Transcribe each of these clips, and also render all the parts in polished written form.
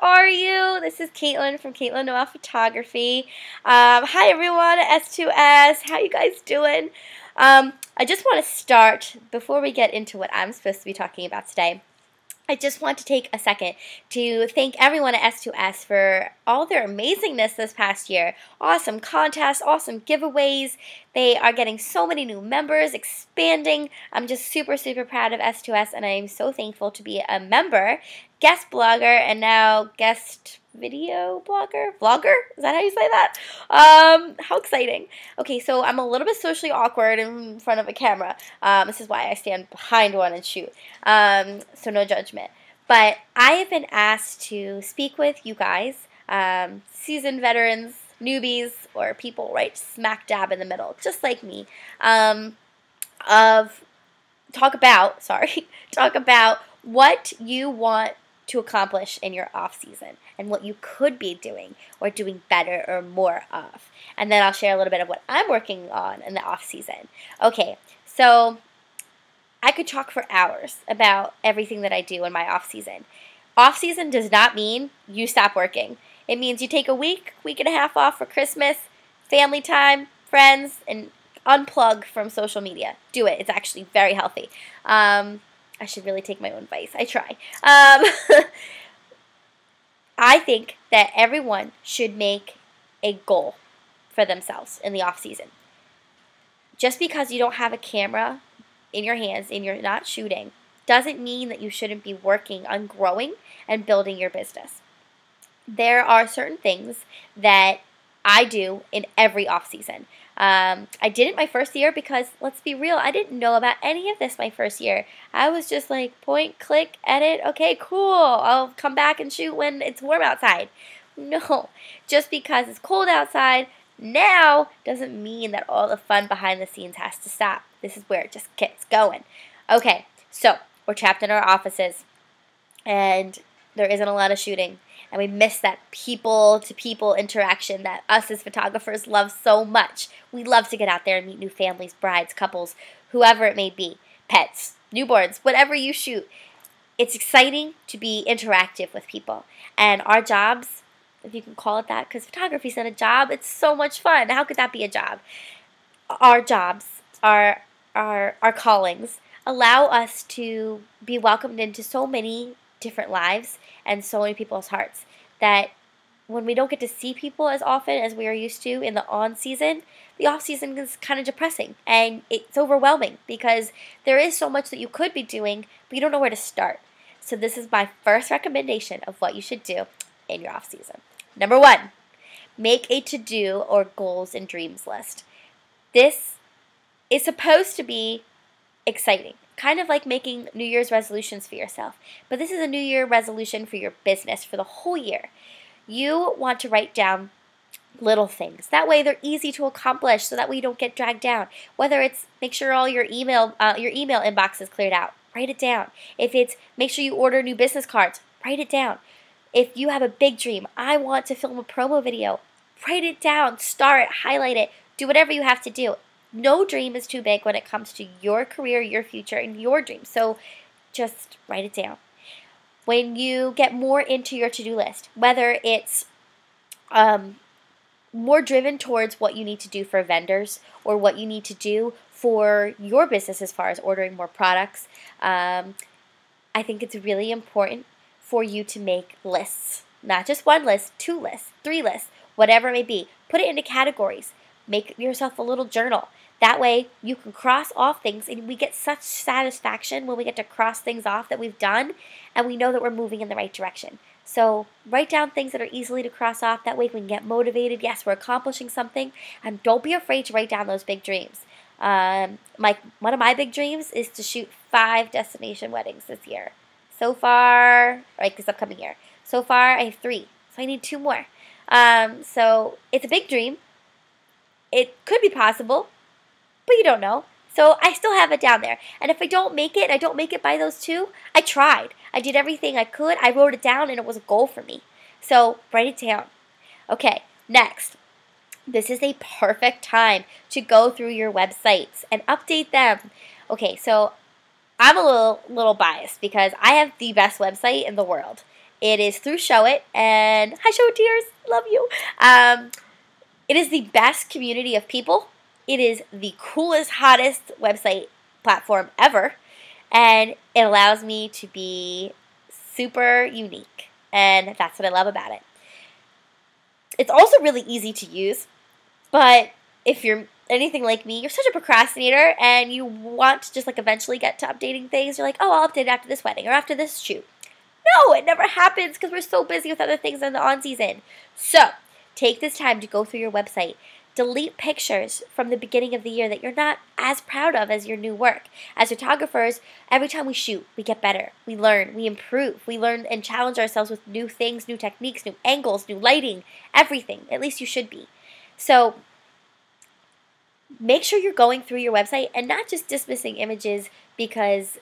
how are you? This is Kaitlin from Kaitlin Noel Photography. Hi everyone at S2S. How you guys doing? I just want to start, before we get into what I'm supposed to be talking about today, I just want to take a second to thank everyone at S2S for all their amazingness this past year. Awesome contests, awesome giveaways. They are getting so many new members, expanding. I'm just super, super proud of S2S, and I am so thankful to be a member, guest blogger, and now guest video blogger? Vlogger? Is that how you say that? How exciting. Okay, so I'm a little bit socially awkward in front of a camera. This is why I stand behind one and shoot. So no judgment. But I have been asked to speak with you guys, seasoned veterans, newbies, or people right smack dab in the middle, just like me, talk about what you want to accomplish in your off season and what you could be doing or doing better or more of. And then I'll share a little bit of what I'm working on in the off season. Okay, so I could talk for hours about everything that I do in my off season. Off season does not mean you stop working. It means you take a week and a half off for Christmas, family time, friends, and unplug from social media. Do it. It's actually very healthy. I should really take my own advice. I try. I think that everyone should make a goal for themselves in the off season. Just because you don't have a camera in your hands and you're not shooting doesn't mean that you shouldn't be working on growing and building your business. There are certain things that I do in every off season. I did it my first year because, let's be real, I didn't know about any of this my first year. I was just like, point, click, edit, okay, cool, I'll come back and shoot when it's warm outside. No, just because it's cold outside now doesn't mean that all the fun behind the scenes has to stop. This is where it just gets going. Okay, so we're trapped in our offices and there isn't a lot of shooting. And we miss that people-to-people interaction that us as photographers love so much. We love to get out there and meet new families, brides, couples, whoever it may be, pets, newborns, whatever you shoot. It's exciting to be interactive with people. And our jobs, if you can call it that, because photography is not a job, it's so much fun. How could that be a job? Our jobs, our callings, allow us to be welcomed into so many different lives and so many people's hearts that when we don't get to see people as often as we are used to in the on season, the off season is kind of depressing and it's overwhelming because there is so much that you could be doing, but you don't know where to start. So this is my first recommendation of what you should do in your off season. Number 1, make a to-do or goals and dreams list. This is supposed to be exciting. Kind of like making New Year's resolutions for yourself. But this is a New Year resolution for your business for the whole year. You want to write down little things. That way they're easy to accomplish so that way you don't get dragged down. Whether it's make sure all your email inbox is cleared out. Write it down. If it's make sure you order new business cards. Write it down. If you have a big dream, I want to film a promo video. Write it down. Start, highlight it. Do whatever you have to do. No dream is too big when it comes to your career, your future, and your dreams. So just write it down. When you get more into your to-do list, whether it's more driven towards what you need to do for vendors or what you need to do for your business as far as ordering more products, I think it's really important for you to make lists. Not just one list, 2 lists, 3 lists, whatever it may be. Put it into categories. Make yourself a little journal. That way you can cross off things, and we get such satisfaction when we get to cross things off that we've done, and we know that we're moving in the right direction. So write down things that are easily to cross off. That way we can get motivated. Yes, we're accomplishing something, and don't be afraid to write down those big dreams. One of my big dreams is to shoot 5 destination weddings this year. So far, like this upcoming year. So far, I have 3, so I need 2 more. So it's a big dream. It could be possible, but you don't know. So I still have it down there. And if I don't make it, I don't make it by those 2, I tried. I did everything I could. I wrote it down, and it was a goal for me. So write it down. Okay, next. This is a perfect time to go through your websites and update them. Okay, so I'm a little biased because I have the best website in the world. It is through Showit, and hi Showit Tears, love you. It is the best community of people. It is the coolest, hottest website platform ever, and it allows me to be super unique, and that's what I love about it. It's also really easy to use, but if you're anything like me, you're such a procrastinator and you want to just like eventually get to updating things. You're like, oh, I'll update it after this wedding or after this shoot. No, it never happens because we're so busy with other things in the on-season. So, take this time to go through your website. Delete pictures from the beginning of the year that you're not as proud of as your new work. As photographers, every time we shoot, we get better. We learn, we improve. We learn and challenge ourselves with new things, new techniques, new angles, new lighting, everything. At least you should be. So, make sure you're going through your website and not just dismissing images because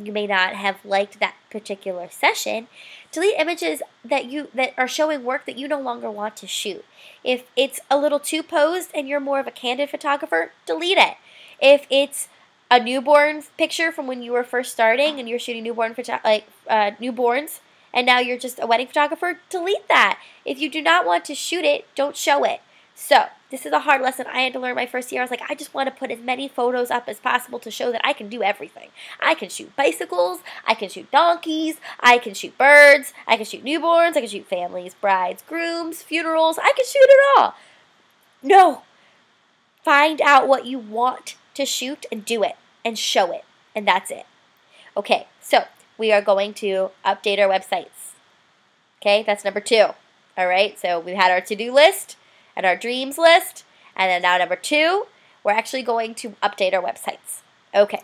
you may not have liked that particular session. Delete images that are showing work that you no longer want to shoot. If it's a little too posed and you're more of a candid photographer, delete it. If it's a newborn picture from when you were first starting and you're shooting newborns and now you're just a wedding photographer, delete that. If you do not want to shoot it, don't show it. So, this is a hard lesson I had to learn my first year. I was like, I just want to put as many photos up as possible to show that I can do everything. I can shoot bicycles, I can shoot donkeys, I can shoot birds, I can shoot newborns, I can shoot families, brides, grooms, funerals. I can shoot it all. No. Find out what you want to shoot and do it and show it. And that's it. Okay, so we are going to update our websites. Okay, that's number 2. All right, so we've had our to-do list and our dreams list, and then now number 2, we're actually going to update our websites. Okay,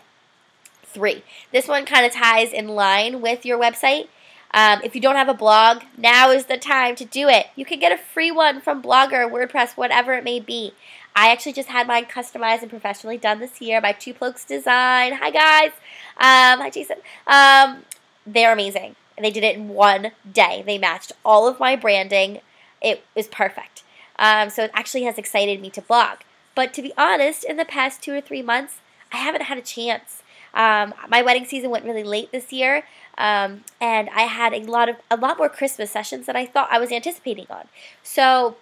3. This one kind of ties in line with your website. If you don't have a blog, now is the time to do it. You can get a free one from Blogger, WordPress, whatever it may be. I actually just had mine customized and professionally done this year by Two Plokes Design. Hi guys. Hi Jason. They're amazing. They did it in one day. They matched all of my branding. It was perfect. So it actually has excited me to blog. But to be honest, in the past 2 or 3 months, I haven't had a chance. My wedding season went really late this year, and I had a lot more Christmas sessions than I thought I was anticipating on. So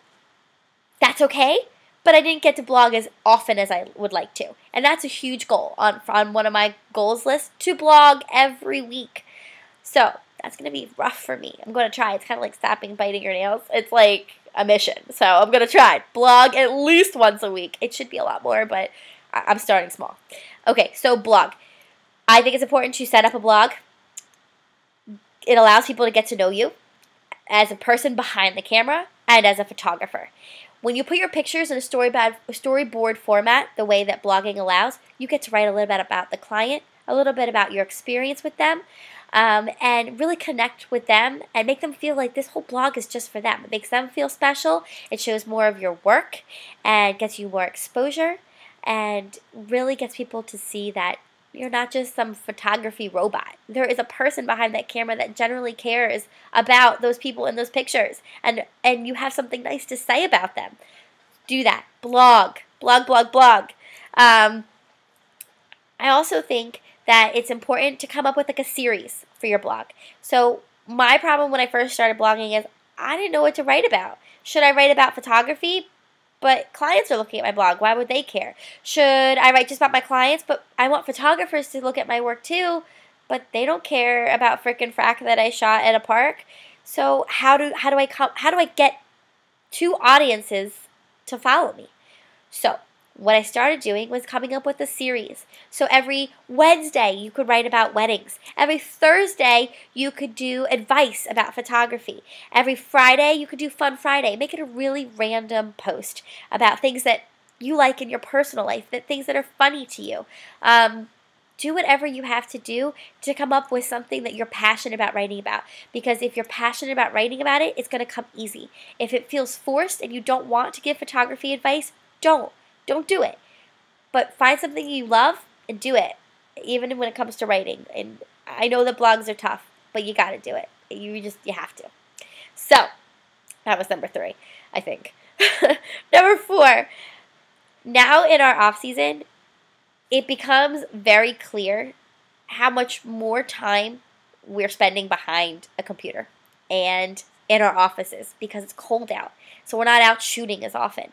that's okay, but I didn't get to blog as often as I would like to. And that's a huge goal on one of my goals list, to blog every week. So that's going to be rough for me. I'm going to try. It's kind of like stopping biting your nails. It's like a mission. So I'm going to try. Blog at least once a week. It should be a lot more, but I'm starting small. Okay, so blog. I think it's important to set up a blog. It allows people to get to know you as a person behind the camera and as a photographer. When you put your pictures in a storyboard format, the way that blogging allows, you get to write a little bit about the client, a little bit about your experience with them, and really connect with them and make them feel like this whole blog is just for them. It makes them feel special. It shows more of your work and gets you more exposure and really gets people to see that you're not just some photography robot. There is a person behind that camera that generally cares about those people in those pictures, and you have something nice to say about them. Do that. Blog. Blog, blog, blog. I also think that it's important to come up with like a series for your blog. So my problem when I first started blogging is I didn't know what to write about. Should I write about photography? But clients are looking at my blog. Why would they care? Should I write just about my clients? But I want photographers to look at my work too, but they don't care about frickin' frack that I shot at a park. So how do I get 2 audiences to follow me? So what I started doing was coming up with a series. So every Wednesday you could write about weddings. Every Thursday you could do advice about photography. Every Friday you could do Fun Friday. Make it a really random post about things that you like in your personal life, things that are funny to you. Do whatever you have to do to come up with something that you're passionate about writing about. Because if you're passionate about writing about it, it's going to come easy. If it feels forced and you don't want to give photography advice, don't do it. But find something you love and do it, even when it comes to writing. And I know that blogs are tough, but you got to do it. You have to. So, that was number 3, I think. Number 4, now in our off season, it becomes very clear how much more time we're spending behind a computer and in our offices because it's cold out. So we're not out shooting as often.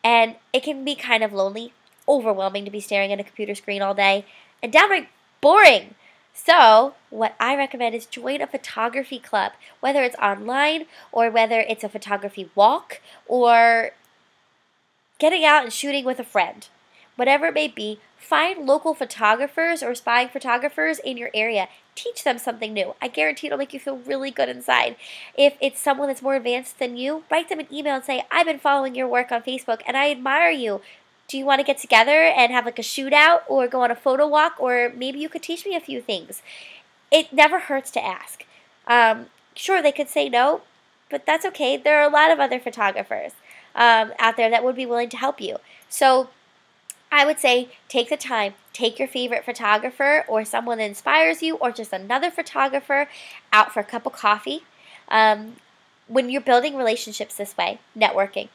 And it can be kind of lonely, overwhelming to be staring at a computer screen all day, and downright boring. So, what I recommend is join a photography club, whether it's online or whether it's a photography walk or getting out and shooting with a friend. Whatever it may be, find local photographers or aspiring photographers in your area. Teach them something new. I guarantee it'll make you feel really good inside. If it's someone that's more advanced than you, write them an email and say, I've been following your work on Facebook and I admire you. Do you want to get together and have like a shootout or go on a photo walk, or maybe you could teach me a few things? It never hurts to ask. Sure, they could say no, but that's okay. There are a lot of other photographers out there that would be willing to help you. So I would say take the time, take your favorite photographer or someone that inspires you or just another photographer out for a cup of coffee. When you're building relationships this way, networking,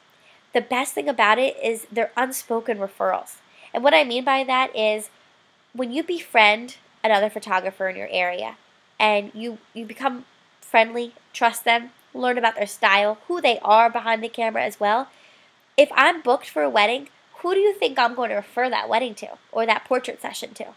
the best thing about it is they're unspoken referrals. And what I mean by that is when you befriend another photographer in your area and you become friendly, trust them, learn about their style, who they are behind the camera as well. If I'm booked for a wedding, who do you think I'm going to refer that wedding to or that portrait session to?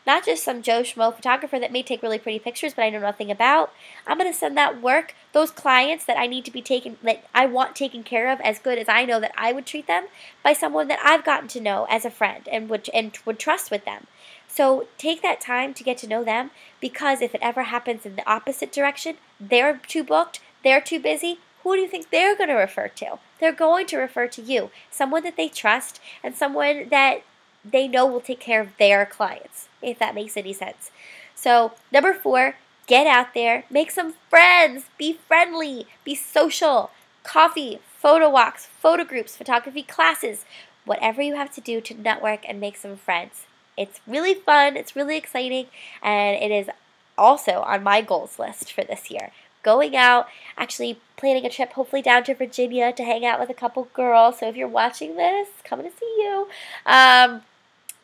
Not just some Joe Schmo photographer that may take really pretty pictures but I know nothing about. I'm going to send that work, those clients that I need to be taken, that I want taken care of as good as I know that I would treat them, by someone that I've gotten to know as a friend and would trust with them. So take that time to get to know them, because if it ever happens in the opposite direction, they're too booked, they're too busy, who do you think they're going to refer to? They're going to refer to you, someone that they trust and someone that they know will take care of their clients, if that makes any sense. So, number 4, get out there, make some friends, be friendly, be social, coffee, photo walks, photo groups, photography classes, whatever you have to do to network and make some friends. It's really fun, it's really exciting, and it is also on my goals list for this year. Going out, actually planning a trip hopefully down to Virginia to hang out with a couple girls. So if you're watching this, coming to see you.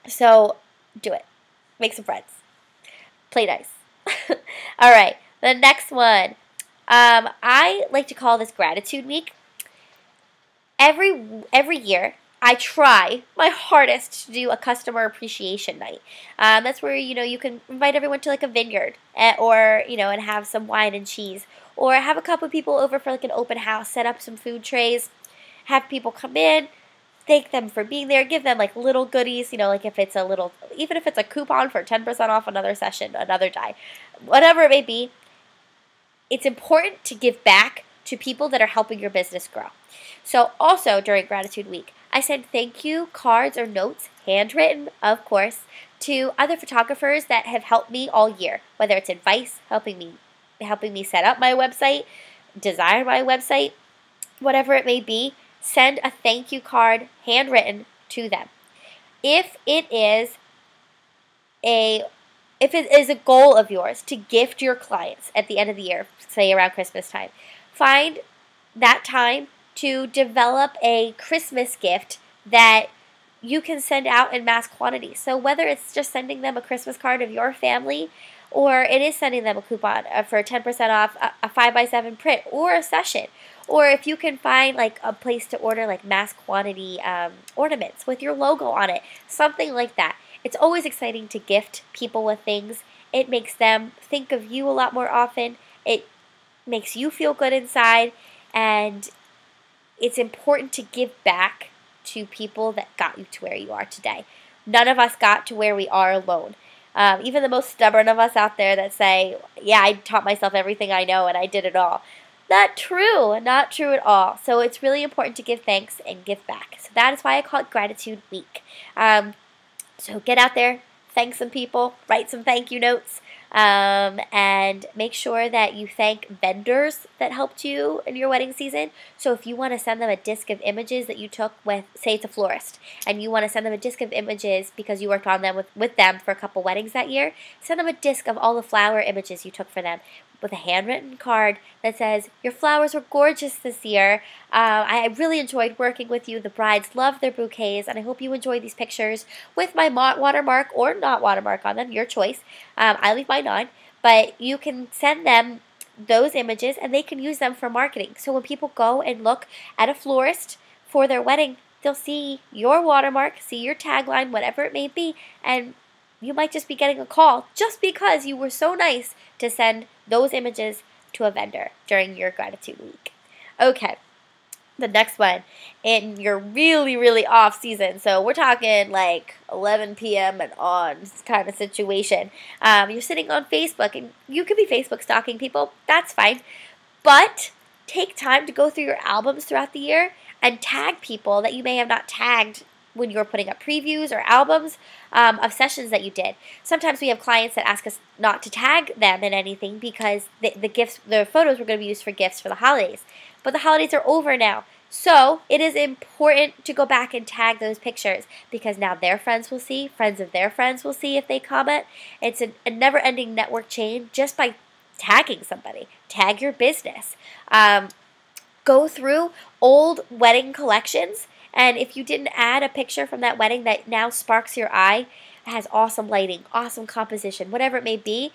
So do it. Make some friends. Play nice. All right, the next one. I like to call this Gratitude Week. Every year, I try my hardest to do a customer appreciation night. That's where, you can invite everyone to like a vineyard or, and have some wine and cheese. Or have a couple of people over for like an open house, set up some food trays, have people come in, thank them for being there, give them like little goodies, like if it's even if it's a coupon for 10% off another session, another day, whatever it may be. It's important to give back to people that are helping your business grow. So also during Gratitude Week, I send thank you cards or notes, handwritten, of course, to other photographers that have helped me all year, whether it's advice, helping me set up my website, design my website, whatever it may be. Send a thank you card, handwritten, to them. If it is a goal of yours to gift your clients at the end of the year, say around Christmas time, find that time to develop a Christmas gift that you can send out in mass quantity. So whether it's just sending them a Christmas card of your family, or it is sending them a coupon for 10% off a 5x7 print or a session, or if you can find like a place to order like mass quantity ornaments with your logo on it, something like that. It's always exciting to gift people with things. It makes them think of you a lot more often. It makes you feel good inside, and it's important to give back to people that got you to where you are today. None of us got to where we are alone. Even the most stubborn of us out there that say, yeah, I taught myself everything I know and I did it all. Not true. Not true at all. So it's really important to give thanks and give back. So that is why I call it Gratitude Week. So get out there, thank some people, write some thank you notes, and make sure that you thank vendors that helped you in your wedding season. So if you want to send them a disc of images that you took with, say it's a florist, and you want to send them a disc of images because you worked on them with them for a couple weddings that year, send them a disc of all the flower images you took for them. with a handwritten card that says, "Your flowers were gorgeous this year. I really enjoyed working with you. The brides love their bouquets, and I hope you enjoy these pictures with my watermark or not watermark on them, your choice. I leave mine on, but you can send them those images, and they can use them for marketing. So when people go and look at a florist for their wedding, they'll see your watermark, see your tagline, whatever it may be, and you might just be getting a call just because you were so nice to send those images to a vendor during your gratitude week." Okay, the next one, in your really, really off season, so we're talking like 11 p.m. and on kind of situation. You're sitting on Facebook, and you could be Facebook stalking people. That's fine. But take time to go through your albums throughout the year and tag people that you may have not tagged when you were putting up previews or albums of sessions that you did. Sometimes we have clients that ask us not to tag them in anything because the photos were going to be used for gifts for the holidays. But the holidays are over now. So it is important to go back and tag those pictures because now their friends will see, friends of their friends will see if they comment. It's a never-ending network chain just by tagging somebody. Tag your business. Go through old wedding collections, and if you didn't add a picture from that wedding that now sparks your eye, has awesome lighting, awesome composition, whatever it may be,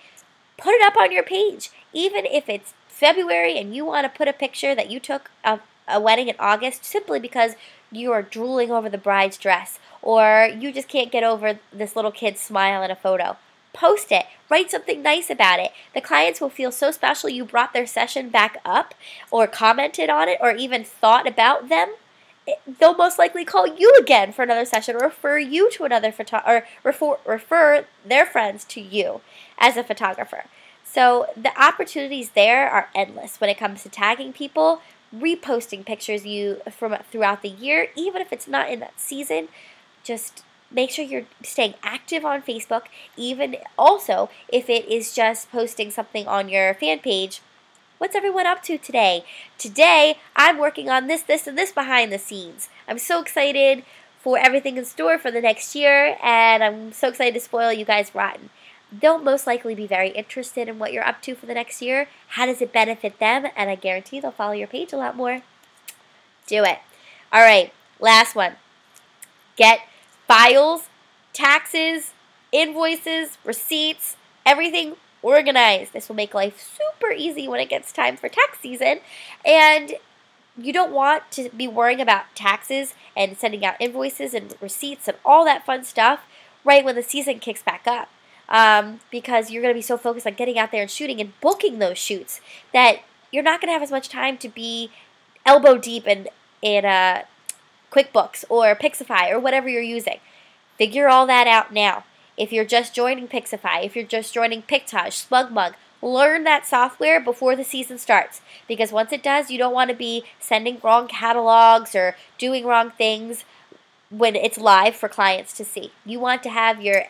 put it up on your page. Even if it's February and you want to put a picture that you took of a wedding in August simply because you are drooling over the bride's dress or you just can't get over this little kid's smile in a photo. Post it. Write something nice about it. The clients will feel so special you brought their session back up or commented on it or even thought about them. They'll most likely call you again for another session or refer you to another refer their friends to you as a photographer. So the opportunities there are endless when it comes to tagging people, reposting pictures from throughout the year, even if it's not in that season. Just make sure you're staying active on Facebook, even also if it is just posting something on your fan page. What's everyone up to today? Today, I'm working on this, and this behind the scenes. I'm so excited for everything in store for the next year, and I'm so excited to spoil you guys rotten. They'll most likely be very interested in what you're up to for the next year. How does it benefit them? And I guarantee they'll follow your page a lot more. Do it. All right, last one. Get files, taxes, invoices, receipts, everything organized. This will make life super easy when it gets time for tax season. And you don't want to be worrying about taxes and sending out invoices and receipts and all that fun stuff right when the season kicks back up. Because you're going to be so focused on getting out there and shooting and booking those shoots that you're not going to have as much time to be elbow deep in QuickBooks or Pixify or whatever you're using. Figure all that out now. If you're just joining Pixify, if you're just joining Pictage, SmugMug, learn that software before the season starts. Because once it does, you don't want to be sending wrong catalogs or doing wrong things when it's live for clients to see. You want to have your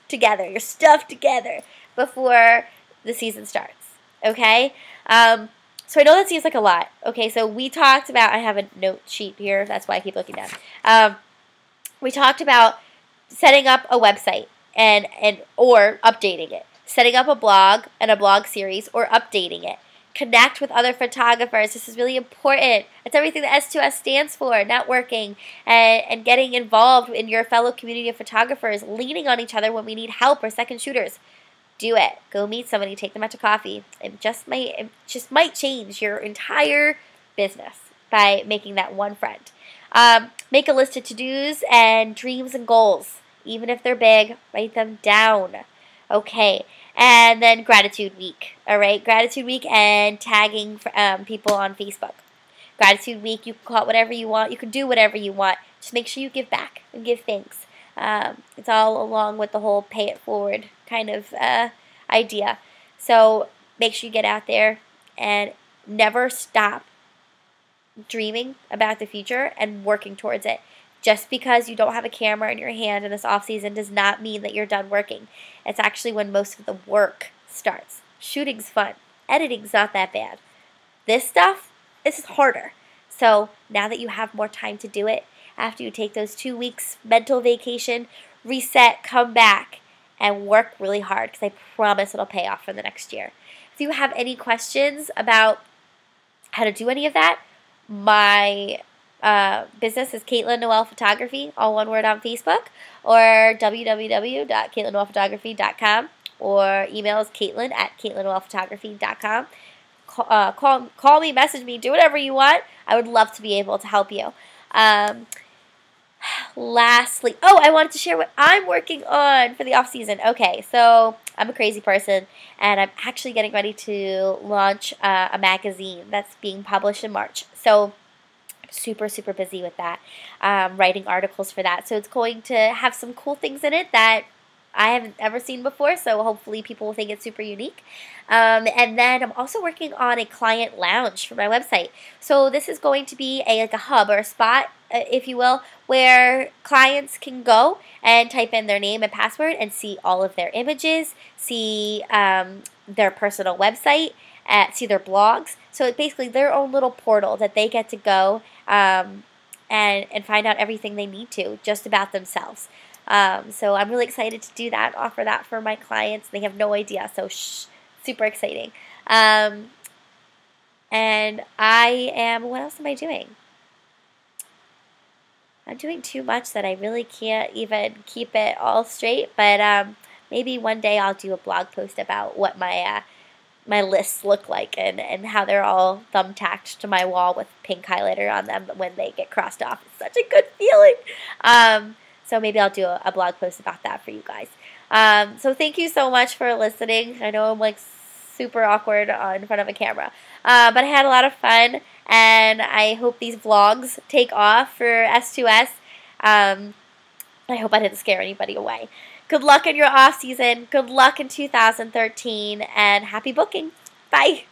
together, your stuff together before the season starts. Okay? So I know that seems like a lot. Okay, so we talked about, I have a note sheet here, that's why I keep looking down. We talked about setting up a website or updating it. Setting up a blog and a blog series or updating it. Connect with other photographers. This is really important. It's everything that S2S stands for, networking and getting involved in your fellow community of photographers, leaning on each other when we need help or second shooters. Do it. Go meet somebody, take them out to coffee. It just might change your entire business by making that one friend. Make a list of to-dos and dreams and goals. Even if they're big, write them down. Okay. And then Gratitude Week. All right. Gratitude Week and tagging people on Facebook. Gratitude Week, you can call it whatever you want. You can do whatever you want. Just make sure you give back and give thanks. It's all along with the whole pay it forward kind of idea. So make sure you get out there and never stop dreaming about the future and working towards it. Just because you don't have a camera in your hand in this off season does not mean that you're done working. It's actually when most of the work starts. Shooting's fun. Editing's not that bad. This stuff, this is harder. So now that you have more time to do it, after you take those 2 weeks mental vacation, reset, come back, and work really hard because I promise it'll pay off for the next year. if you have any questions about how to do any of that, my business is Kaitlin Noel Photography, all one word on Facebook, or www.KaitlinNoelPhotography.com, or email is Kaitlin@KaitlinNoelPhotography.com. Call me, message me, do whatever you want. I would love to be able to help you. Lastly, I wanted to share what I'm working on for the off season. Okay, so I'm a crazy person, and I'm actually getting ready to launch a magazine that's being published in March. So super, super busy with that, writing articles for that. So it's going to have some cool things in it that I haven't ever seen before, so hopefully people will think it's super unique. And then I'm also working on a client lounge for my website. So this is going to be like a hub or a spot, if you will, where clients can go and type in their name and password and see all of their images, see their personal website, see their blogs. So it's basically their own little portal that they get to go and find out everything they need to just about themselves. So I'm really excited to do that, offer that for my clients. They have no idea, so super exciting. And what else am I doing? I'm doing too much that I really can't even keep it all straight, but maybe one day I'll do a blog post about what my lists look like and how they're all thumbtacked to my wall with pink highlighter on them when they get crossed off. It's such a good feeling. So maybe I'll do a blog post about that for you guys. So thank you so much for listening. I know I'm like super awkward in front of a camera, but I had a lot of fun, and I hope these vlogs take off for S2S. I hope I didn't scare anybody away. Good luck in your off season. Good luck in 2013, and happy booking. Bye.